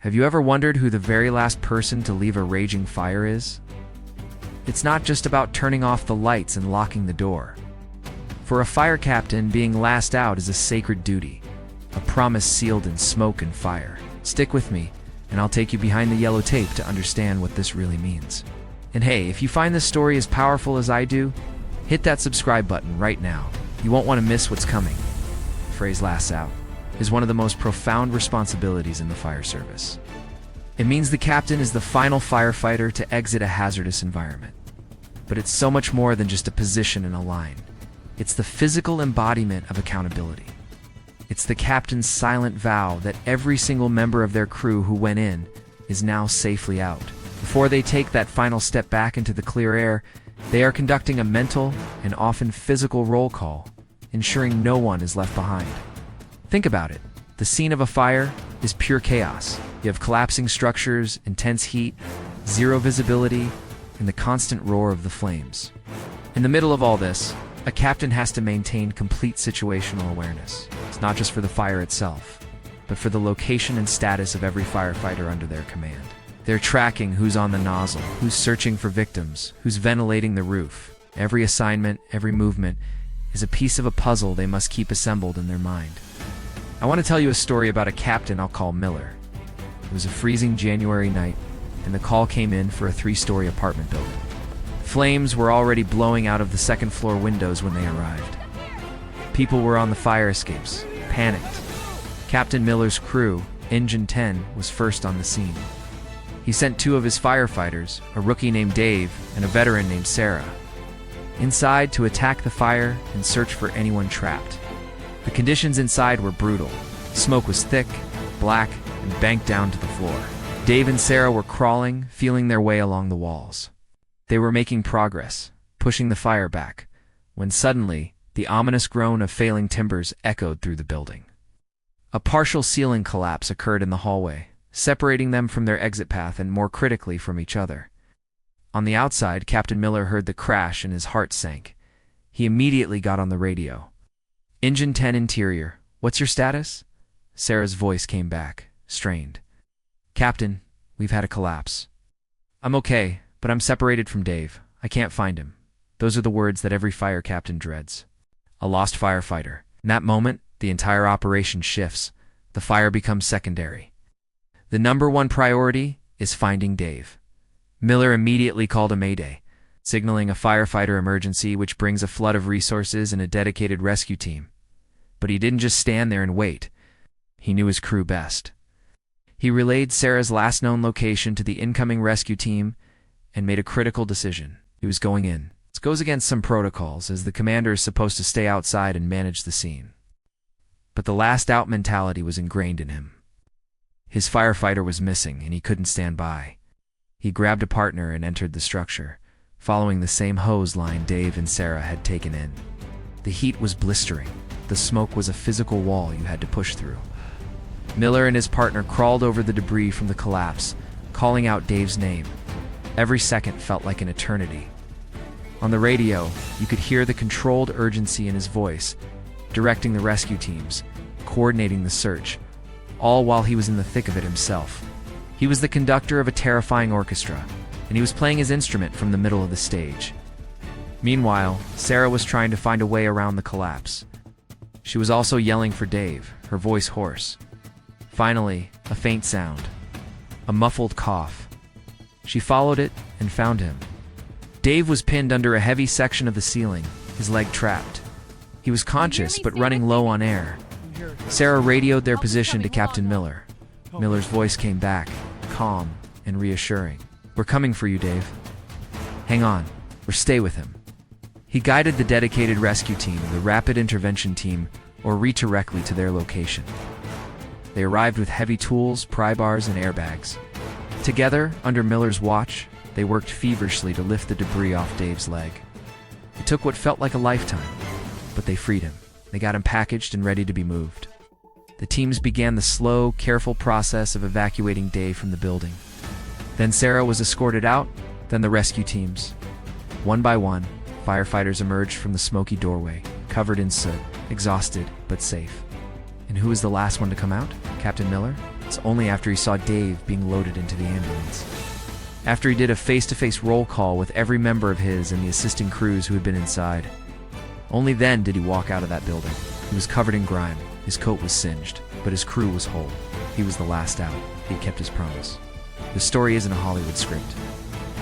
Have you ever wondered who the very last person to leave a raging fire is? It's not just about turning off the lights and locking the door. For a fire captain, being last out is a sacred duty, a promise sealed in smoke and fire. Stick with me, and I'll take you behind the yellow tape to understand what this really means. And hey, if you find this story as powerful as I do, hit that subscribe button right now. You won't want to miss what's coming. The phrase "last out" is one of the most profound responsibilities in the fire service. It means the captain is the final firefighter to exit a hazardous environment. But it's so much more than just a position in a line. It's the physical embodiment of accountability. It's the captain's silent vow that every single member of their crew who went in is now safely out. Before they take that final step back into the clear air, they are conducting a mental and often physical roll call, ensuring no one is left behind. Think about it. The scene of a fire is pure chaos. You have collapsing structures, intense heat, zero visibility, and the constant roar of the flames. In the middle of all this, a captain has to maintain complete situational awareness. It's not just for the fire itself, but for the location and status of every firefighter under their command. They're tracking who's on the nozzle, who's searching for victims, who's ventilating the roof. Every assignment, every movement is a piece of a puzzle they must keep assembled in their mind. I want to tell you a story about a captain I'll call Miller. It was a freezing January night, and the call came in for a 3-story apartment building. Flames were already blowing out of the second-floor windows when they arrived. People were on the fire escapes, panicked. Captain Miller's crew, Engine 10, was first on the scene. He sent 2 of his firefighters, a rookie named Dave and a veteran named Sarah, inside to attack the fire and search for anyone trapped. The conditions inside were brutal. Smoke was thick, black, and banked down to the floor. Dave and Sarah were crawling, feeling their way along the walls. They were making progress, pushing the fire back, when suddenly, the ominous groan of failing timbers echoed through the building. A partial ceiling collapse occurred in the hallway, separating them from their exit path and, more critically, from each other. On the outside, Captain Miller heard the crash and his heart sank. He immediately got on the radio. "Engine 10 interior, what's your status?" Sarah's voice came back, strained. "Captain, we've had a collapse." "I'm okay, but I'm separated from Dave. I can't find him." Those are the words that every fire captain dreads. A lost firefighter. In that moment, the entire operation shifts. The fire becomes secondary. The number one priority is finding Dave. Miller immediately called a mayday, signaling a firefighter emergency, which brings a flood of resources and a dedicated rescue team. But he didn't just stand there and wait. He knew his crew best. He relayed Sarah's last known location to the incoming rescue team and made a critical decision. He was going in. This goes against some protocols, as the commander is supposed to stay outside and manage the scene. But the last out mentality was ingrained in him. His firefighter was missing, and he couldn't stand by. He grabbed a partner and entered the structure, following the same hose line Dave and Sarah had taken in. The heat was blistering. The smoke was a physical wall you had to push through. Miller and his partner crawled over the debris from the collapse, calling out Dave's name. Every second felt like an eternity. On the radio, you could hear the controlled urgency in his voice, directing the rescue teams, coordinating the search, all while he was in the thick of it himself. He was the conductor of a terrifying orchestra, and he was playing his instrument from the middle of the stage. Meanwhile, Sarah was trying to find a way around the collapse. She was also yelling for Dave, her voice hoarse. Finally, a faint sound. A muffled cough. She followed it and found him. Dave was pinned under a heavy section of the ceiling, his leg trapped. He was conscious but running low on air. Sarah radioed their position to Captain Miller. Miller's voice came back, calm and reassuring. "We're coming for you, Dave. Hang on, or stay with him." He guided the dedicated rescue team, the rapid intervention team, or RE directly to their location. They arrived with heavy tools, pry bars, and airbags. Together, under Miller's watch, they worked feverishly to lift the debris off Dave's leg. It took what felt like a lifetime, but they freed him. They got him packaged and ready to be moved. The teams began the slow, careful process of evacuating Dave from the building. Then Sarah was escorted out, then the rescue teams. One by one, firefighters emerged from the smoky doorway, covered in soot, exhausted but safe. And who was the last one to come out? Captain Miller? It's only after he saw Dave being loaded into the ambulance. After he did a face-to-face roll call with every member of his and the assisting crews who had been inside. Only then did he walk out of that building. He was covered in grime, his coat was singed, but his crew was whole. He was the last out. He kept his promise. The story isn't a Hollywood script.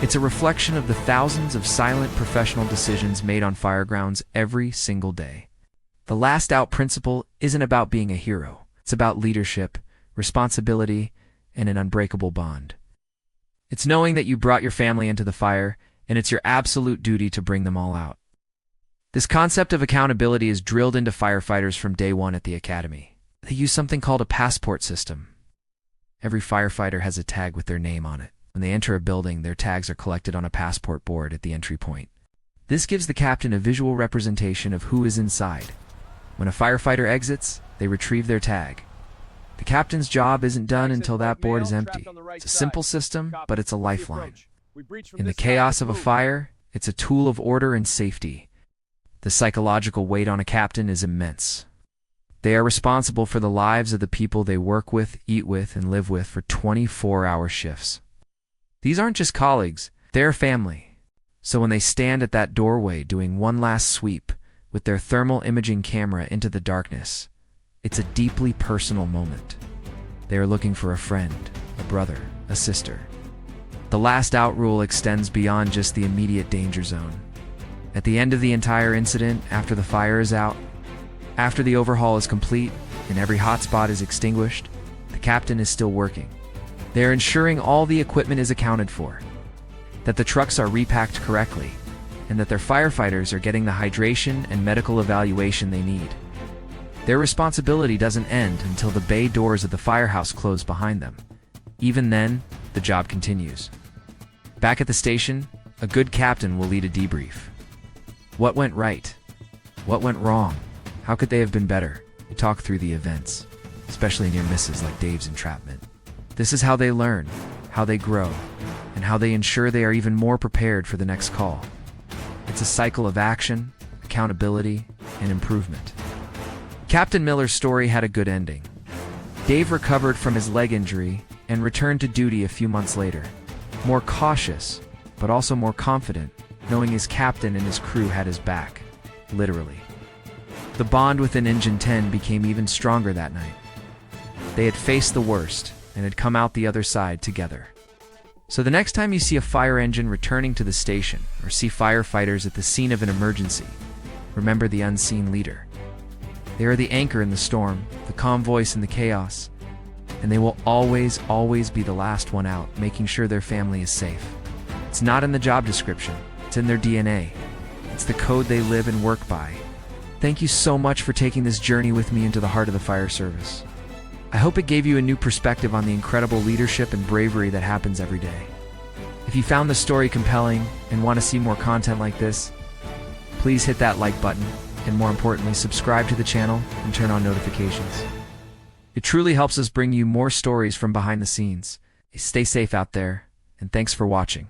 It's a reflection of the thousands of silent professional decisions made on fire grounds every single day. The last out principle isn't about being a hero. It's about leadership, responsibility, and an unbreakable bond. It's knowing that you brought your family into the fire, and it's your absolute duty to bring them all out. This concept of accountability is drilled into firefighters from day one at the academy. They use something called a passport system. Every firefighter has a tag with their name on it. When they enter a building, their tags are collected on a passport board at the entry point. This gives the captain a visual representation of who is inside. When a firefighter exits, they retrieve their tag. The captain's job isn't done until that board is empty. It's a simple system, but it's a lifeline. In the chaos of a fire, it's a tool of order and safety. The psychological weight on a captain is immense. They are responsible for the lives of the people they work with, eat with, and live with for 24-hour shifts. These aren't just colleagues, they're family. So when they stand at that doorway doing one last sweep with their thermal imaging camera into the darkness, it's a deeply personal moment. They are looking for a friend, a brother, a sister. The last out rule extends beyond just the immediate danger zone. At the end of the entire incident, after the fire is out, after the overhaul is complete and every hotspot is extinguished, the captain is still working. They are ensuring all the equipment is accounted for, that the trucks are repacked correctly, and that their firefighters are getting the hydration and medical evaluation they need. Their responsibility doesn't end until the bay doors of the firehouse close behind them. Even then, the job continues. Back at the station, a good captain will lead a debrief. What went right? What went wrong? How could they have been better? They talk through the events, especially near misses like Dave's entrapment. This is how they learn, how they grow, and how they ensure they are even more prepared for the next call. It's a cycle of action, accountability, and improvement. Captain Miller's story had a good ending. Dave recovered from his leg injury and returned to duty a few months later, more cautious, but also more confident, knowing his captain and his crew had his back, literally. The bond within Engine 10 became even stronger that night. They had faced the worst and had come out the other side together. So the next time you see a fire engine returning to the station or see firefighters at the scene of an emergency, remember the unseen leader. They are the anchor in the storm, the calm voice in the chaos, and they will always, always be the last one out, making sure their family is safe. It's not in the job description, it's in their DNA. It's the code they live and work by. Thank you so much for taking this journey with me into the heart of the fire service. I hope it gave you a new perspective on the incredible leadership and bravery that happens every day. If you found the story compelling and want to see more content like this, please hit that like button, and more importantly, subscribe to the channel and turn on notifications. It truly helps us bring you more stories from behind the scenes. Stay safe out there, and thanks for watching.